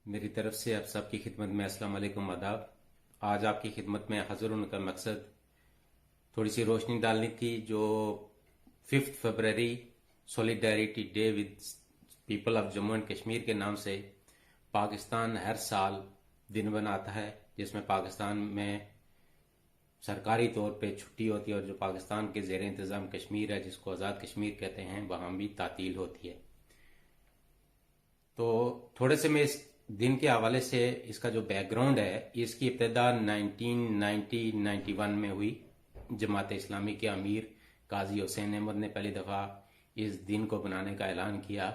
मेरी तरफ से आप सबकी खिदमत में अस्सलाम वालेकुम आदाब। आज आपकी खिदमत में हाजिर होने का मकसद थोड़ी सी रोशनी डालनी थी। जो 5 February solidarity day with people of Jammu and Kashmir के नाम से पाकिस्तान हर साल दिन बनाता है, जिसमें पाकिस्तान में सरकारी तौर पे छुट्टी होती है और जो पाकिस्तान के ज़ेर इंतज़ाम कश्मीर है, जिसको आज़ाद कश्मीर कहते हैं, वहाँ भी तातील होती है। तो थोड़े से मैं इस दिन के हवाले से इसका जो बैकग्राउंड है, इसकी इब्तदा 1990-91 में हुई। जमात इस्लामी के अमीर काजी हुसैन अहमद ने पहली दफ़ा इस दिन को बनाने का ऐलान किया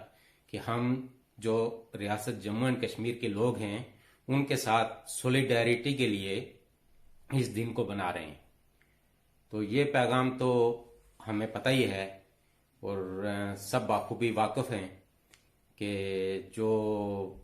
कि हम जो रियासत जम्मू एंड कश्मीर के लोग हैं उनके साथ सॉलिडेरिटी के लिए इस दिन को बना रहे हैं। तो ये पैगाम तो हमें पता ही है और सब बाखूबी वाकिफ हैं कि जो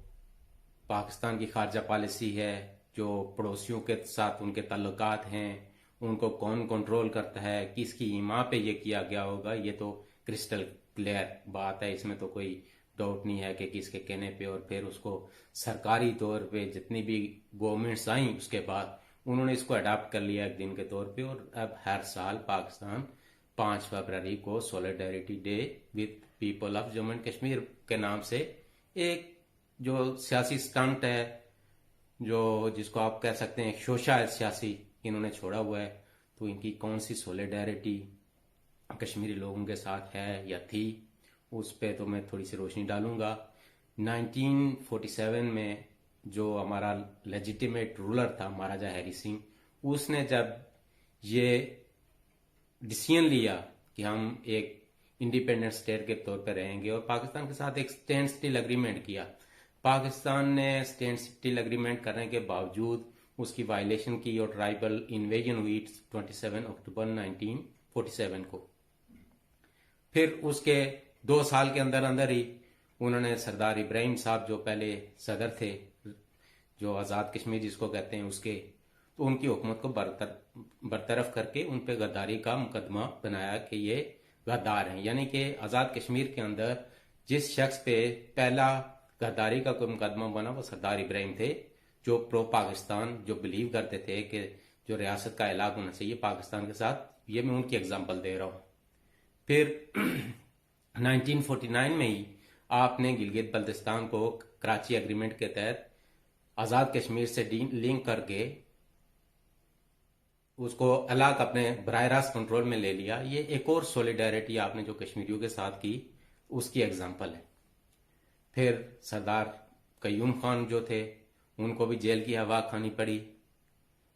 पाकिस्तान की खारजा पॉलिसी है, जो पड़ोसियों के साथ उनके ताल्लुकात हैं, उनको कौन कंट्रोल करता है, किसकी ईमा पे ये किया गया होगा, ये तो क्रिस्टल क्लियर बात है। इसमें तो कोई डाउट नहीं है कि किसके कहने पे। और फिर उसको सरकारी तौर पे जितनी भी गवर्नमेंट्स आई उसके बाद उन्होंने इसको अडाप्ट कर लिया एक दिन के तौर पे। और अब हर साल पाकिस्तान 5 फरवरी को solidarity day with people of Jammu and Kashmir के नाम से एक जो सियासी स्टंट है, जो जिसको आप कह सकते हैं एक शोशा है सियासी, इन्होंने छोड़ा हुआ है। तो इनकी कौन सी सॉलिडेरिटी कश्मीरी लोगों के साथ है या थी, उस पे तो मैं थोड़ी सी रोशनी डालूंगा। 1947 में जो हमारा लेजिटिमेट रूलर था महाराजा हैरी सिंह, उसने जब ये डिसीजन लिया कि हम एक इंडिपेंडेंट स्टेट के तौर पर रहेंगे और पाकिस्तान के साथ एक स्टैंड स्टिल अग्रीमेंट किया। पाकिस्तान ने स्टैंड स्टिल अग्रीमेंट करने के बावजूद उसकी वायलेशन की और ट्राइबल इन्वेजन हुई 27 अक्टूबर 1947 को। फिर उसके 2 साल के अंदर अंदर ही उन्होंने सरदार इब्राहिम साहब, जो पहले सदर थे, जो आज़ाद कश्मीर जिसको कहते हैं, उसके तो उनकी हुकूमत को बरतरफ करके उन पे गद्दारी का मुकदमा बनाया कि ये गद्दार हैं। यानी कि आज़ाद कश्मीर के अंदर जिस शख्स पे पहला गद्दारी का कोई मुकदमा बना वो सरदार इब्राहिम थे, जो प्रो पाकिस्तान, जो बिलीव करते थे कि जो रियासत का इलाक होना चाहिए पाकिस्तान के साथ। ये मैं उनकी एग्जांपल दे रहा हूँ। फिर 1949 में ही आपने गिलगित बल्तिस्तान को कराची एग्रीमेंट के तहत आज़ाद कश्मीर से लिंक करके उसको अलग अपने बराह रास्त कंट्रोल में ले लिया। ये एक और सॉलिडेरिटी आपने जो कश्मीरियों के साथ की, उसकी एग्जांपल है। फिर सरदार कयूम खान जो थे, उनको भी जेल की हवा खानी पड़ी।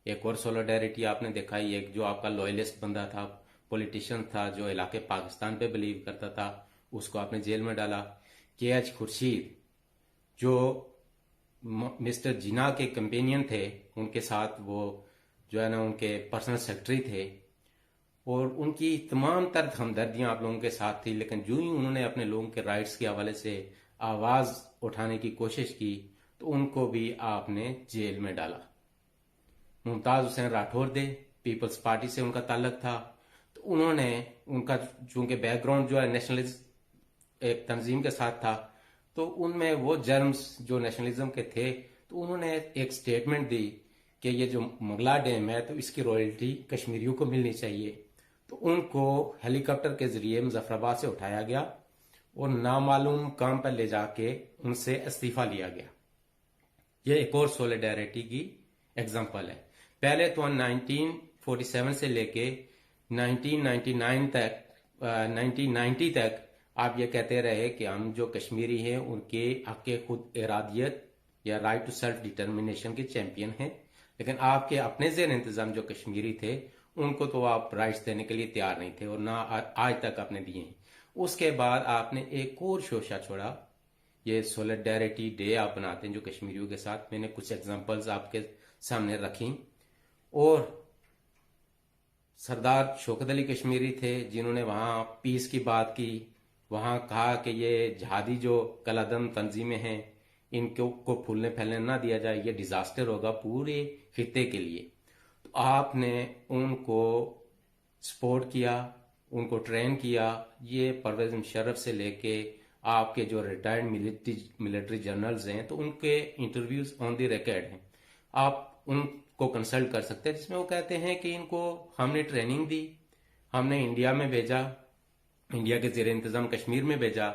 एक और सॉलिडेरिटी आपने देखा ही, एक जो आपका लॉयलिस्ट बंदा था, पॉलिटिशियन था, जो इलाके पाकिस्तान पे बिलीव करता था, उसको आपने जेल में डाला। KH खुर्शीद, जो मिस्टर जिना के कंपेनियन थे, उनके साथ वो जो है ना उनके पर्सनल सेक्रेटरी थे, और उनकी तमाम तर हमदर्दियां आप लोगों के साथ थी। लेकिन जो ही उन्होंने अपने लोगों के राइट्स के हवाले से आवाज उठाने की कोशिश की तो उनको भी आपने जेल में डाला। मुमताज हुसैन राठौर थे, पीपल्स पार्टी से उनका ताल्लुक था, तो उन्होंने उनका चूंकि बैकग्राउंड जो है नेशनलिस्ट एक तंजीम के साथ था, तो उनमें वो जर्म्स जो नेशनलिज्म के थे, तो उन्होंने एक स्टेटमेंट दी कि ये जो मुगला डैम है तो इसकी रॉयल्टी कश्मीरियों को मिलनी चाहिए। तो उनको हेलीकॉप्टर के जरिए मुजफ्फराबाद से उठाया गया और नामालूम काम पर ले जाके उनसे इस्तीफा लिया गया। ये एक और सॉलिडेरिटी की एग्जांपल है। पहले तो 1947 से लेके 1999 तक 1990 तक आप ये कहते रहे कि हम जो कश्मीरी हैं उनके हक खुद इरादियत या राइट टू सेल्फ डिटर्मिनेशन के चैंपियन हैं। लेकिन आपके अपने ज़ेर इंतजाम जो कश्मीरी थे उनको तो आप राइट्स देने के लिए तैयार नहीं थे और ना आज तक आपने दिए हैं। उसके बाद आपने एक और शोशा छोड़ा, ये सॉलिडेरिटी डे आप बनाते हैं जो कश्मीरियों के साथ। मैंने कुछ एग्जांपल्स आपके सामने रखी। और सरदार शौकत अली कश्मीरी थे जिन्होंने वहाँ पीस की बात की, वहाँ कहा कि ये जहादी जो कलादम तंजीमें हैं इनको को फूलने फैलने ना दिया जाए, ये डिजास्टर होगा पूरे खित्ते के लिए। तो आपने उनको सपोर्ट किया, उनको ट्रेन किया। ये परवेज मुशर्रफ से लेके आपके जो रिटायर्ड मिलिट्री जनरल्स हैं तो उनके इंटरव्यूज ऑन द रिकॉर्ड हैं, आप उनको कंसल्ट कर सकते हैं, जिसमें वो कहते हैं कि इनको हमने ट्रेनिंग दी, हमने इंडिया में भेजा, इंडिया के जेर इंतजाम कश्मीर में भेजा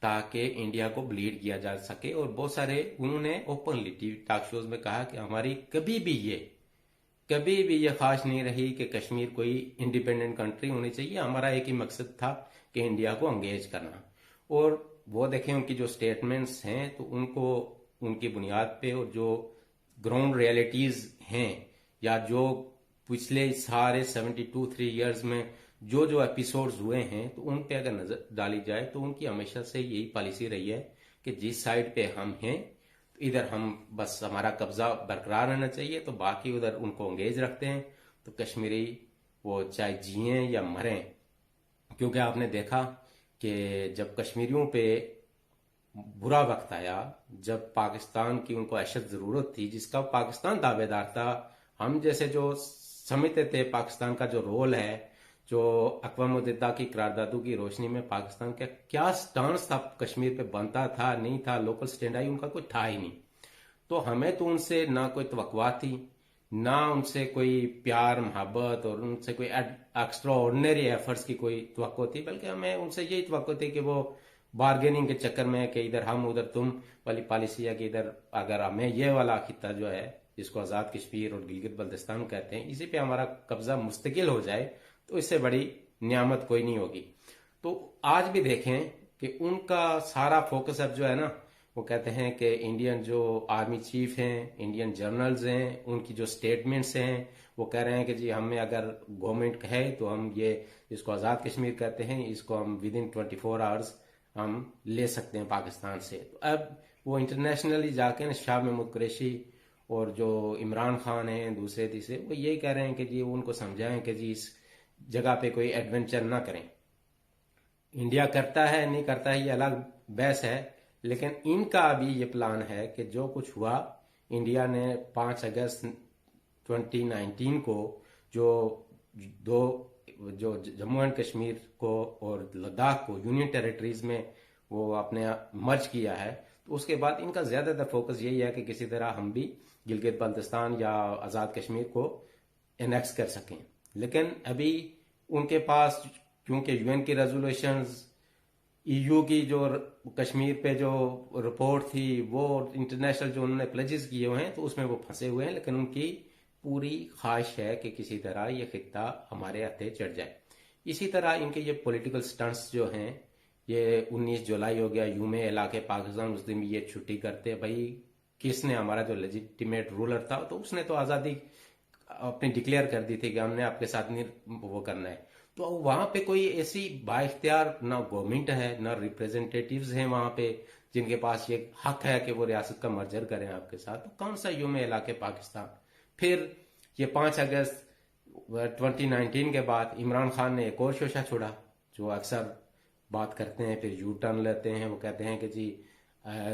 ताकि इंडिया को ब्लीड किया जा सके। और बहुत सारे उन्होंने ओपनली टीवी टॉक शोज में कहा कि हमारी कभी भी ये ख्वाहिश नहीं रही कि कश्मीर कोई इंडिपेंडेंट कंट्री होनी चाहिए, हमारा एक ही मकसद था कि इंडिया को एंगेज करना। और वो देखें उनकी जो स्टेटमेंट्स हैं तो उनको उनकी बुनियाद पे और जो ग्राउंड रियलिटीज हैं या जो पिछले सारे 3 ईयर्स में जो एपिसोड्स हुए हैं तो उन पे अगर नजर डाली जाए तो उनकी हमेशा से यही पॉलिसी रही है कि जिस साइड पे हम हैं तो इधर हम बस हमारा कब्जा बरकरार रहना चाहिए, तो बाकी उधर उनको एंगेज रखते हैं। तो कश्मीरी वो चाहे जिए या मरें, क्योंकि आपने देखा कि जब कश्मीरियों पे बुरा वक्त आया, जब पाकिस्तान की उनको अशद जरूरत थी, जिसका पाकिस्तान दावेदार था, हम जैसे जो समझते थे पाकिस्तान का जो रोल है, जो अक़वाम मुत्तहिदा की करारदादों की रोशनी में पाकिस्तान का क्या स्टांस था कश्मीर पे बनता था नहीं था, लोकल स्टैंड आई उनका कोई था ही नहीं। तो हमें तो उनसे ना कोई तवक्कुआ थी, ना उनसे कोई प्यार मोहब्बत और उनसे कोई एक्स्ट्रा ऑर्डिनरी एफर्ट्स की कोई तवक्को थी, बल्कि हमें उनसे यही तवक्को थी कि वो बार्गेनिंग के चक्कर में कि इधर हम उधर तुम वाली पॉलिसी है कि इधर अगर हमें ये वाला खिता जो है जिसको आज़ाद कश्मीर और गिलगित बल्तिस्तान कहते हैं, इसी पे हमारा कब्जा मुस्तकिल हो जाए तो इससे बड़ी नियामत कोई नहीं होगी। तो आज भी देखें कि उनका सारा फोकस अब जो है ना, वो कहते हैं कि इंडियन जो आर्मी चीफ हैं, इंडियन जनरल्स हैं, उनकी जो स्टेटमेंट्स हैं वो कह रहे हैं कि जी हमें अगर गवर्नमेंट कहे तो हम ये जिसको आज़ाद कश्मीर कहते हैं इसको हम विद इन 24 आवर्स हम ले सकते हैं पाकिस्तान से। तो अब वो इंटरनेशनली जाके ना शाह महमूद कुरैशी और जो इमरान खान हैं दूसरे तीसरे, वो यही कह रहे हैं कि जी उनको समझाएं कि जी इस जगह पे कोई एडवेंचर ना करें। इंडिया करता है नहीं करता है ये अलग बहस है, लेकिन इनका अभी ये प्लान है कि जो कुछ हुआ, इंडिया ने 5 अगस्त 2019 को जो जम्मू एंड कश्मीर को और लद्दाख को यूनियन टेरिटरीज में वो अपने मर्ज किया है, तो उसके बाद इनका ज्यादातर फोकस यही है कि किसी तरह हम भी गिलगित बल्तिस्तान या आज़ाद कश्मीर को एनेक्स कर सकें। लेकिन अभी उनके पास क्योंकि यूएन की रेजोल्यूशंस, ईयू की जो कश्मीर पे जो रिपोर्ट थी, वो इंटरनेशनल जो उन्होंने प्लेजेस किए हुए हैं, तो उसमें वो फंसे हुए हैं। लेकिन उनकी पूरी ख्वाहिश है कि किसी तरह ये खित्ता हमारे हथे चढ़ जाए। इसी तरह इनके ये पॉलिटिकल स्टंट्स जो हैं, ये 19 जुलाई हो गया, यूमे इलाके पाकिस्तान, उस दिन ये छुट्टी करते हैं। भाई किसने हमारा जो लेजिटिमेट रूलर था, तो उसने तो आज़ादी अपनी डिक्लेयर कर दी थी कि हमने आपके साथ नहीं वो करना है। तो वहां पे कोई ऐसी बाइख्तियार ना गवर्नमेंट है ना रिप्रेजेंटेटिव्स हैं वहां पे जिनके पास ये हक है कि वो रियासत का मर्जर करें आपके साथ। तो कौन सा यूम इलाके पाकिस्तान। फिर ये 5 अगस्त 2019 के बाद इमरान खान ने एक और शोशा छोड़ा, जो अक्सर बात करते हैं फिर यू टर्न लेते हैं। वो कहते हैं कि जी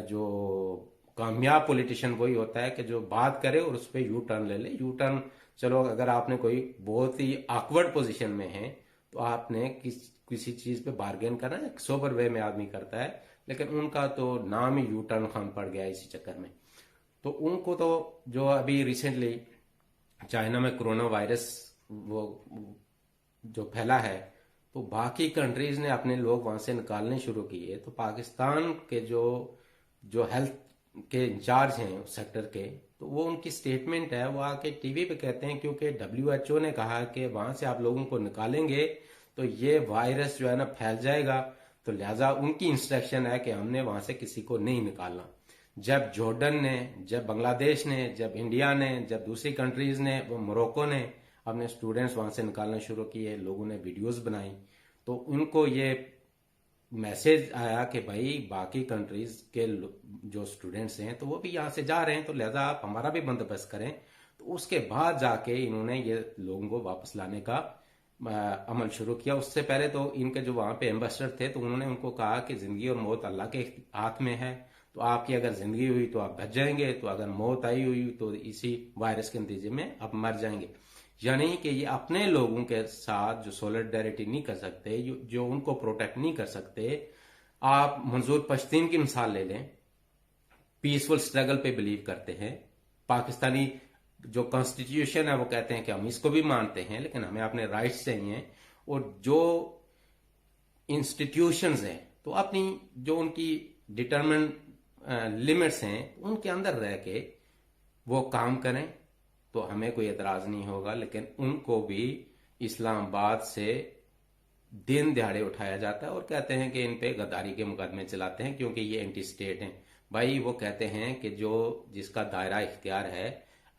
जो कामयाब पॉलिटिशियन वही होता है कि जो बात करे और उस पर यू टर्न ले ले। यू टर्न चलो अगर आपने कोई बहुत ही ऑकवर्ड पोजीशन में है तो आपने किसी चीज पे बार्गेन करना है, सोबर वे में आदमी करता है। लेकिन उनका तो नाम ही यू टर्न खान पड़ गया इसी चक्कर में। तो उनको तो जो अभी रिसेंटली चाइना में कोरोना वायरस वो जो फैला है, तो बाकी कंट्रीज ने अपने लोग वहां से निकालने शुरू किए। तो पाकिस्तान के जो हेल्थ के इंचार्ज हैं उस सेक्टर के, तो वो उनकी स्टेटमेंट है, वो आके टीवी पे कहते हैं क्योंकि WHO ने कहा कि वहां से आप लोगों को निकालेंगे तो ये वायरस जो है ना फैल जाएगा, तो लिहाजा उनकी इंस्ट्रक्शन है कि हमने वहां से किसी को नहीं निकालना। जब जॉर्डन ने, जब बांग्लादेश ने, जब इंडिया ने, जब दूसरी कंट्रीज ने, वो मोरक्को ने अपने स्टूडेंट्स वहां से निकालना शुरू किए, लोगों ने वीडियोस बनाई, तो उनको ये मैसेज आया कि भाई बाकी कंट्रीज के जो स्टूडेंट्स हैं तो वो भी यहाँ से जा रहे हैं, तो लिहाजा आप हमारा भी बंदोबस्त करें। तो उसके बाद जाके इन्होंने ये लोगों को वापस लाने का अमल शुरू किया। उससे पहले तो इनके जो वहां पे एम्बेसडर थे तो उन्होंने उनको कहा कि जिंदगी और मौत अल्लाह के हाथ में है, तो आपकी अगर जिंदगी हुई तो आप बच जाएंगे, तो अगर मौत आई हुई तो इसी वायरस के नतीजे में आप मर जाएंगे। यानी कि ये अपने लोगों के साथ जो सॉलिडरिटी नहीं कर सकते, जो उनको प्रोटेक्ट नहीं कर सकते, आप मंजूर पश्तीन की मिसाल ले लें, पीसफुल स्ट्रगल पे बिलीव करते हैं। पाकिस्तानी जो कॉन्स्टिट्यूशन है वो कहते हैं कि हम इसको भी मानते हैं, लेकिन हमें अपने राइट्स चाहिए। और जो इंस्टीट्यूशंस हैं तो अपनी जो उनकी डिटरमिन लिमिट्स हैं उनके अंदर रह के वो काम करें तो हमें कोई एतराज नहीं होगा। लेकिन उनको भी इस्लामाबाद से दिन दिहाड़े उठाया जाता है और कहते हैं कि इन पे गद्दारी के मुकदमे चलाते हैं क्योंकि ये एंटी स्टेट हैं। भाई वो कहते हैं कि जो जिसका दायरा इख्तियार है,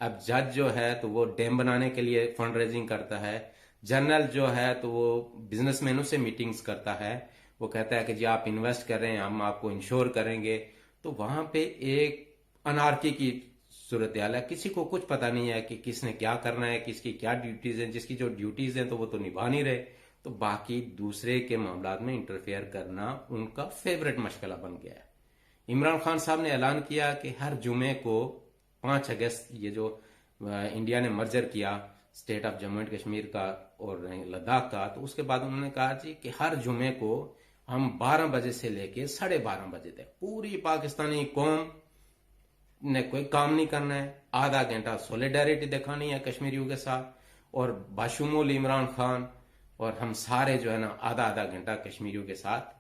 अब जज जो है तो वो डैम बनाने के लिए फंड रेजिंग करता है, जनरल जो है तो वो बिजनेसमैनों से मीटिंग्स करता है, वो कहता है कि जी आप इन्वेस्ट कर रहे हैं हम आपको इंश्योर करेंगे। तो वहां पे एक अनार्की की सूरत हाल है, किसी को कुछ पता नहीं है कि किसने क्या करना है, किसकी क्या ड्यूटीज हैं। जिसकी जो ड्यूटीज हैं तो वो तो निभा नहीं रहे, तो बाकी दूसरे के मामलात में इंटरफेयर करना उनका फेवरेट मशगला बन गया है। इमरान खान साहब ने ऐलान किया कि हर जुमे को 5 अगस्त ये जो इंडिया ने मर्जर किया state of Jammu and Kashmir का और लद्दाख का, तो उसके बाद उन्होंने कहा जी कि हर जुमे को हम 12 बजे से लेके 12:30 बजे तक पूरी पाकिस्तानी कौम ने कोई काम नहीं करना है, आधा घंटा सोलिडेरिटी दिखानी है कश्मीरियों के साथ और बाशुमूल इमरान खान और हम सारे जो है ना आधा आधा घंटा कश्मीरियों के साथ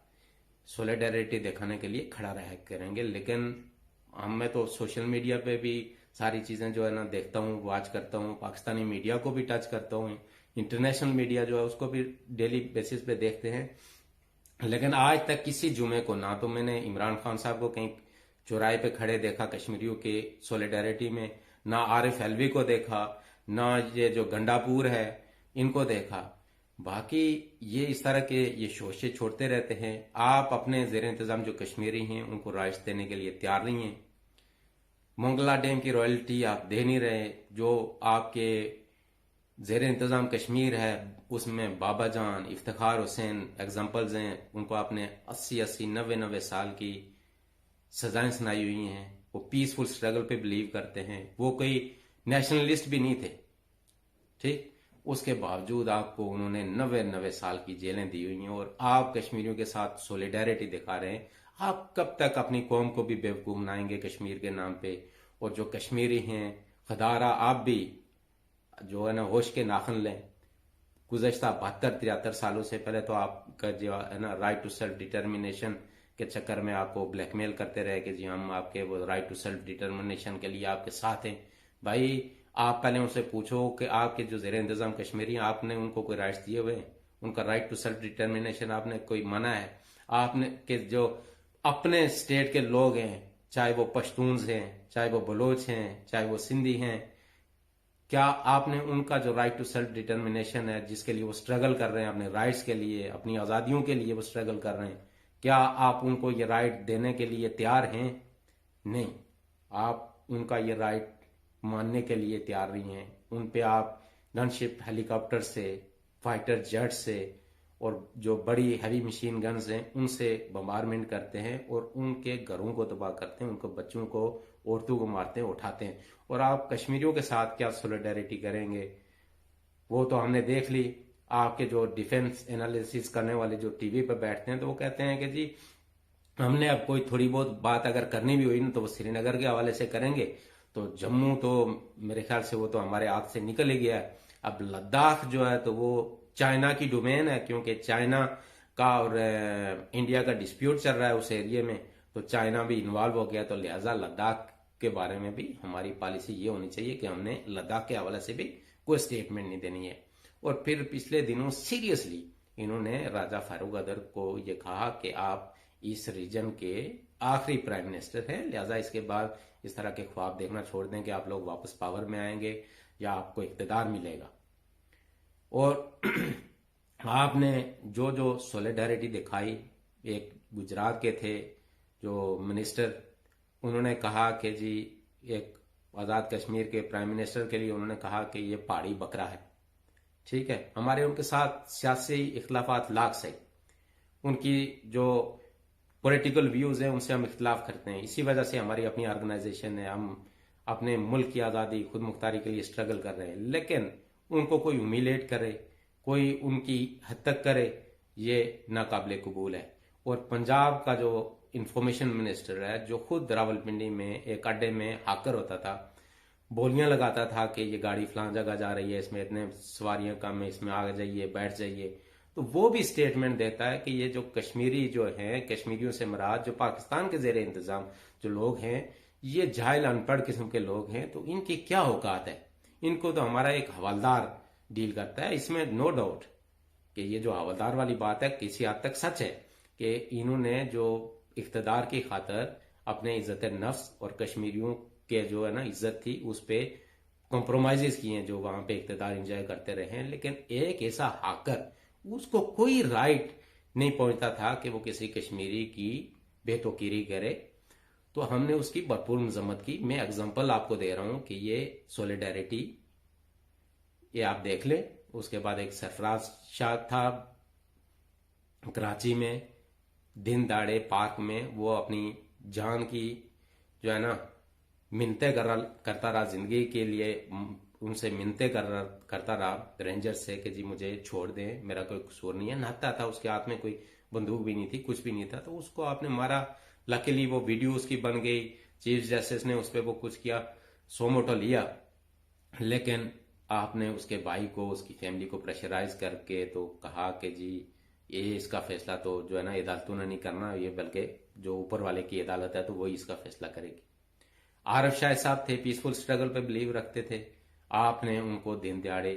सोलिडेरिटी दिखाने के लिए खड़ा रह करेंगे। लेकिन मैं तो सोशल मीडिया पे भी सारी चीजें जो है ना देखता हूँ, वॉच करता हूँ, पाकिस्तानी मीडिया को भी टच करता हूँ, इंटरनेशनल मीडिया जो है उसको भी डेली बेसिस पे देखते हैं। लेकिन आज तक किसी जुमे को ना तो मैंने इमरान खान साहब को कहीं चौराहे पे खड़े देखा कश्मीरियों के सोलिडेरिटी में, ना आरिफ अलवी को देखा, ना ये जो गंडापुर है इनको देखा। बाकी ये इस तरह के ये शोशे छोड़ते रहते हैं। आप अपने जेर इंतजाम जो कश्मीरी हैं उनको राइट्स देने के लिए तैयार नहीं हैं। मोंगला डैम की रॉयल्टी आप दे नहीं रहे। जो आपके जेर इंतजाम कश्मीर है उसमें बाबा जान, इफ्तिखार हुसैन एग्जाम्पल्स हैं, उनको आपने 80-80, 90-90 साल की सजाएं सुनाई हुई हैं। वो पीसफुल स्ट्रगल पे बिलीव करते हैं, वो कोई नेशनलिस्ट भी नहीं थे, ठीक। उसके बावजूद आपको उन्होंने 90-90 साल की जेलें दी हुई हैं और आप कश्मीरियों के साथ सोलिडेरिटी दिखा रहे हैं। आप कब तक अपनी कौम को भी बेवकूफ बनाएंगे कश्मीर के नाम पे? और जो कश्मीरी हैं खदारा, आप भी जो है ना होश के नाखन लें। गुज़श्ता 72-73 सालों से पहले तो आपका जो है ना राइट टू सेल्फ डिटर्मिनेशन के चक्कर में आपको ब्लैकमेल करते रहे कि जी हम आपके वो राइट टू सेल्फ डिटर्मिनेशन के लिए आपके साथ हैं। भाई आप पहले उनसे पूछो कि आपके जो जेर इंतजाम कश्मीरी आपने उनको कोई राइट्स दिए हुए हैं? उनका राइट टू सेल्फ डिटर्मिनेशन आपने कोई मना है? आपने के जो अपने स्टेट के लोग हैं, चाहे वो पश्तून्स हैं, चाहे वो बलोच हैं, चाहे वो सिंधी हैं, क्या आपने उनका जो राइट टू सेल्फ डिटर्मिनेशन है जिसके लिए वो स्ट्रगल कर रहे हैं, अपने राइट्स के लिए, अपनी आज़ादियों के लिए वो स्ट्रगल कर रहे हैं, क्या आप उनको ये राइट देने के लिए तैयार हैं? नहीं, आप उनका ये राइट मानने के लिए तैयार नहीं हैं। उन पे आप गनशिप हेलीकॉप्टर से, फाइटर जेट से और जो बड़ी हैवी मशीन गन्स हैं उनसे बम्बारमेंट करते हैं और उनके घरों को तबाह करते हैं, उनको बच्चों को, औरतों को मारते हैं, उठाते हैं। और आप कश्मीरियों के साथ क्या सोलिडेरिटी करेंगे? वो तो हमने देख ली। आपके जो डिफेंस एनालिसिस करने वाले जो टीवी पर बैठते हैं तो वो कहते हैं कि जी हमने अब कोई थोड़ी बहुत बात अगर करनी भी हुई ना तो वो श्रीनगर के हवाले से करेंगे। तो जम्मू तो मेरे ख्याल से वो तो हमारे हाथ से निकल ही गया है। अब लद्दाख जो है तो वो चाइना की डोमेन है, क्योंकि चाइना का और इंडिया का डिस्प्यूट चल रहा है उस एरिया में, तो चाइना भी इन्वॉल्व हो गया। तो लिहाजा लद्दाख के बारे में भी हमारी पॉलिसी ये होनी चाहिए कि हमने लद्दाख के हवाले से भी कोई स्टेटमेंट नहीं देनी है। और फिर पिछले दिनों सीरियसली इन्होंने राजा फारूक अदर को ये कहा कि आप इस रीजन के आखिरी प्राइम मिनिस्टर हैं, लिहाजा इसके बाद इस तरह के ख्वाब देखना छोड़ दें कि आप लोग वापस पावर में आएंगे या आपको इख्तिदार मिलेगा। और आपने जो जो सोलिडेरिटी दिखाई, एक गुजरात के थे जो मिनिस्टर, उन्होंने कहा कि जी एक आज़ाद कश्मीर के प्राइम मिनिस्टर के लिए उन्होंने कहा कि ये पहाड़ी बकरा है, ठीक है। हमारे उनके साथ सियासी इख्तलाफात लाख से, उनकी जो पॉलिटिकल व्यूज हैं उनसे हम इख्तलाफ करते हैं, इसी वजह से हमारी अपनी ऑर्गेनाइजेशन है, हम अपने मुल्क की आज़ादी, खुद मुख्तारी के लिए स्ट्रगल कर रहे हैं। लेकिन उनको कोई ह्यूमिलेट करे, कोई उनकी हद तक करे, ये नाकाबिले कबूल है। और पंजाब का जो इंफॉर्मेशन मिनिस्टर है, जो खुद रावलपिंडी में एक अड्डे में हाकर होता था, बोलियां लगाता था कि ये गाड़ी फलां जगह जा रही है, इसमें इतने सवारियां कम है, इसमें आ जाइए, बैठ जाइए, तो वो भी स्टेटमेंट देता है कि ये जो कश्मीरी जो हैं, कश्मीरियों से मुराद जो पाकिस्तान के जेर इंतजाम जो लोग हैं, ये जाहिल अनपढ़ किस्म के लोग हैं, तो इनकी क्या औकात है, इनको तो हमारा एक हवलदार डील करता है। इसमें नो डाउट कि ये जो हवलदार वाली बात है किसी हद तक सच है कि इन्होंने जो इख्तदार की खातर अपने इज्जत नफ्स और कश्मीरियों के जो है ना इज्जत थी उस पर कॉम्प्रोमाइजेस किए हैं, जो वहां पे इख्तदार इंजॉय करते रहे हैं। लेकिन एक ऐसा हाकर, उसको कोई राइट नहीं पहुंचता था कि वो किसी कश्मीरी की बेतौकीरी करे, तो हमने उसकी भरपूर मजम्मत की। मैं एग्जांपल आपको दे रहा हूं कि ये सॉलिडारिटी, ये आप देख ले। उसके बाद एक सरफराज शाह था कराची में, दिन दाड़े पार्क में वो अपनी जान की जो है ना मिन्नतें करता रहा जिंदगी के लिए, उनसे मिन्नतें करता रहा रेंजर से कि जी मुझे छोड़ दें, मेरा कोई कसूर नहीं है। नहाता था, उसके हाथ में कोई बंदूक भी नहीं थी, कुछ भी नहीं था, तो उसको आपने मारा। लकीली वो वीडियो उसकी बन गई, चीफ जस्टिस ने उस पर वो कुछ किया, सो मोटो लिया, लेकिन आपने उसके भाई को, उसकी फैमिली को प्रेशराइज करके तो कहा कि जी ये इसका फैसला तो जो है ना अदालतों ने नहीं करना, ये बल्कि जो ऊपर वाले की अदालत है तो वही इसका फैसला करेगी। आरफ शाह साहब थे, पीसफुल स्ट्रगल पे बिलीव रखते थे, आपने उनको दिन दिहाड़े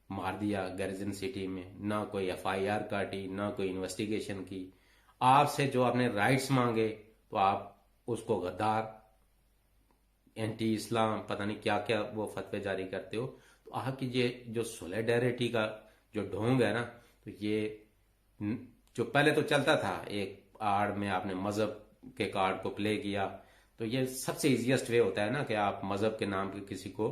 मार दिया गर्जन सिटी में, ना कोई एफआईआर काटी, ना कोई इन्वेस्टिगेशन की। आपसे जो आपने राइट्स मांगे तो आप उसको गद्दार, एंटी इस्लाम, पता नहीं क्या क्या वो फतवे जारी करते हो। तो आपकी ये जो सोलिडेरिटी का जो ढोंग है ना, तो ये जो पहले तो चलता था एक आड़ में आपने मजहब के कार्ड को प्ले किया, तो ये सबसे इजीएस्ट वे होता है ना कि आप मजहब के नाम पे किसी को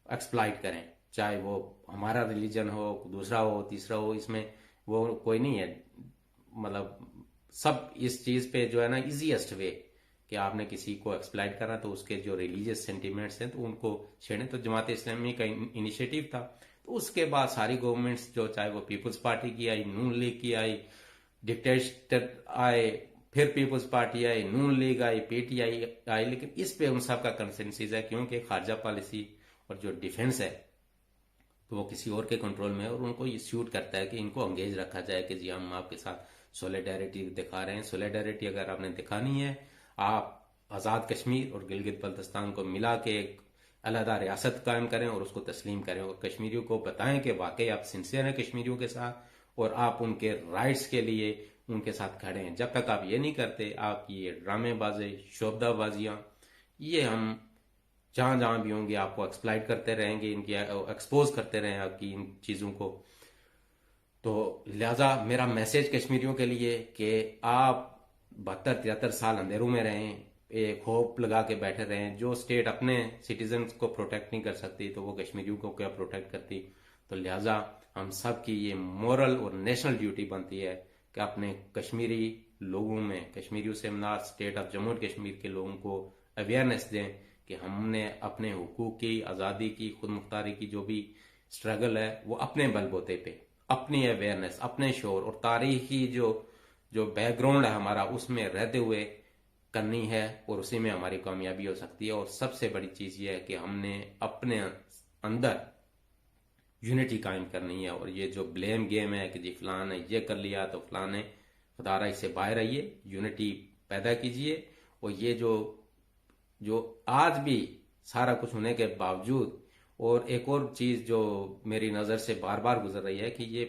एक्सप्लॉइट करें, चाहे वो हमारा रिलीजन हो, दूसरा हो, तीसरा हो, इसमें वो कोई नहीं है। मतलब सब इस चीज पे जो है ना इजीएस्ट वे कि आपने किसी को एक्सप्लॉइट करा तो उसके जो रिलीजियस सेंटिमेंट्स हैं तो उनको छेड़ें। तो जमात इस्लामी का इनिशिएटिव था, तो उसके बाद सारी गवर्नमेंट्स जो, चाहे वो पीपल्स पार्टी की आई, नून लीग की आई, डिक्टेटर आए, फिर पीपल्स पार्टी आई, नून लीग आई, पीटीआई आई, लेकिन इस पे उन सब का कंसेंसस है क्योंकि खारजा पॉलिसी और जो डिफेंस है तो वो किसी और के कंट्रोल में है, और उनको ये सूट करता है कि इनको एंगेज रखा जाए कि जी हम आपके साथ सोलिडेरिटी दिखा रहे हैं। सोलिडेरिटी अगर आपने दिखानी है, आप आज़ाद कश्मीर और गिलगित बल्तिस्तान को मिला के एक अलहदा रियासत कायम करें और उसको तस्लीम करें, और कश्मीरियों को बताएं कि वाकई आप सिंसियर हैं कश्मीरियों के साथ और आप उनके राइट्स के लिए उनके साथ खड़े हैं। जब तक आप ये नहीं करते, आप ये ड्रामेबाजी, शोबदाबाजियां, ये हम जहां जहां भी होंगे आपको एक्सप्लॉइट करते रहेंगे, इनकी एक्सपोज करते रहें आपकी इन चीज़ों को। तो लिहाजा मेरा मैसेज कश्मीरियों के लिए कि आप 72-73 साल अंधेरों में रहें, एक होप लगा के बैठे रहें। जो स्टेट अपने सिटीजन्स को प्रोटेक्ट नहीं कर सकती तो वो कश्मीरियों को क्या प्रोटेक्ट करती। तो लिहाजा हम सब की ये मॉरल और नेशनल ड्यूटी बनती है कि अपने कश्मीरी लोगों में, कश्मीरियों से मनाद state of Jammu and Kashmir के लोगों को अवेयरनेस दें कि हमने अपने हुकूक की, आज़ादी की, खुद मुख्तारी की जो भी स्ट्रगल है वो अपने बलबूते पे, अपनी अवेयरनेस, अपने शोर और तारीखी जो जो बैकग्राउंड है हमारा उसमें रहते हुए करनी है, और उसी में हमारी कामयाबी हो सकती है। और सबसे बड़ी चीज़ ये है कि हमने अपने अंदर यूनिटी कायम करनी है, और ये जो ब्लेम गेम है कि जी फलान ने ये कर लिया तो फलान ने, खुदारा इससे बाहर आइए, यूनिटी पैदा कीजिए। और ये जो जो आज भी सारा कुछ होने के बावजूद, और एक और चीज जो मेरी नजर से बार बार गुजर रही है कि ये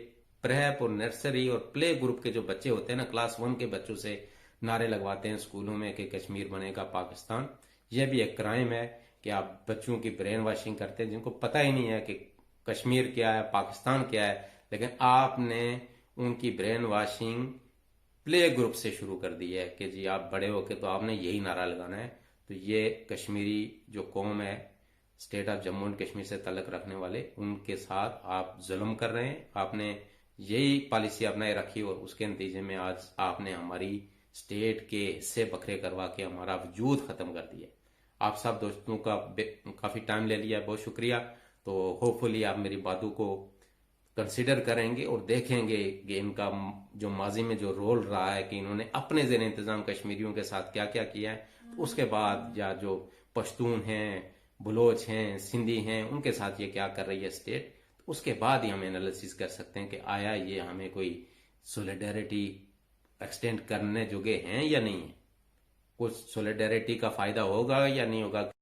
प्रेप और नर्सरी और प्ले ग्रुप के जो बच्चे होते हैं ना, क्लास 1 के बच्चों से नारे लगवाते हैं स्कूलों में कि कश्मीर बनेगा पाकिस्तान। यह भी एक क्राइम है कि आप बच्चों की ब्रेन वॉशिंग करते हैं जिनको पता ही नहीं है कि कश्मीर क्या है, पाकिस्तान क्या है, लेकिन आपने उनकी ब्रेन वॉशिंग प्ले ग्रुप से शुरू कर दी है कि जी आप बड़े होके तो आपने यही नारा लगाना है। तो ये कश्मीरी जो कौम है, state of Jammu and Kashmir से तल्लक रखने वाले, उनके साथ आप जुल्म कर रहे हैं। आपने यही पॉलिसी अपनाए रखी और उसके नतीजे में आज आपने हमारी स्टेट के हिस्से बखरे करवा के हमारा वजूद खत्म कर दिया। आप सब दोस्तों का काफी टाइम ले लिया, बहुत शुक्रिया। तो होपफुली आप मेरी बातों को कंसिडर करेंगे और देखेंगे कि इनका जो माजी में जो रोल रहा है कि इन्होंने अपने ज़ेर इंतज़ाम कश्मीरियों के साथ क्या क्या किया है, तो उसके बाद या जो पश्तून हैं, बलोच हैं, सिंधी हैं, उनके साथ ये क्या कर रही है स्टेट, तो उसके बाद ही हम एनालिसिस कर सकते हैं कि आया ये हमें कोई सोलिडेरिटी एक्सटेंड करने जोगे हैं या नहीं है, कुछ सोलिडेरिटी का फ़ायदा होगा या नहीं होगा।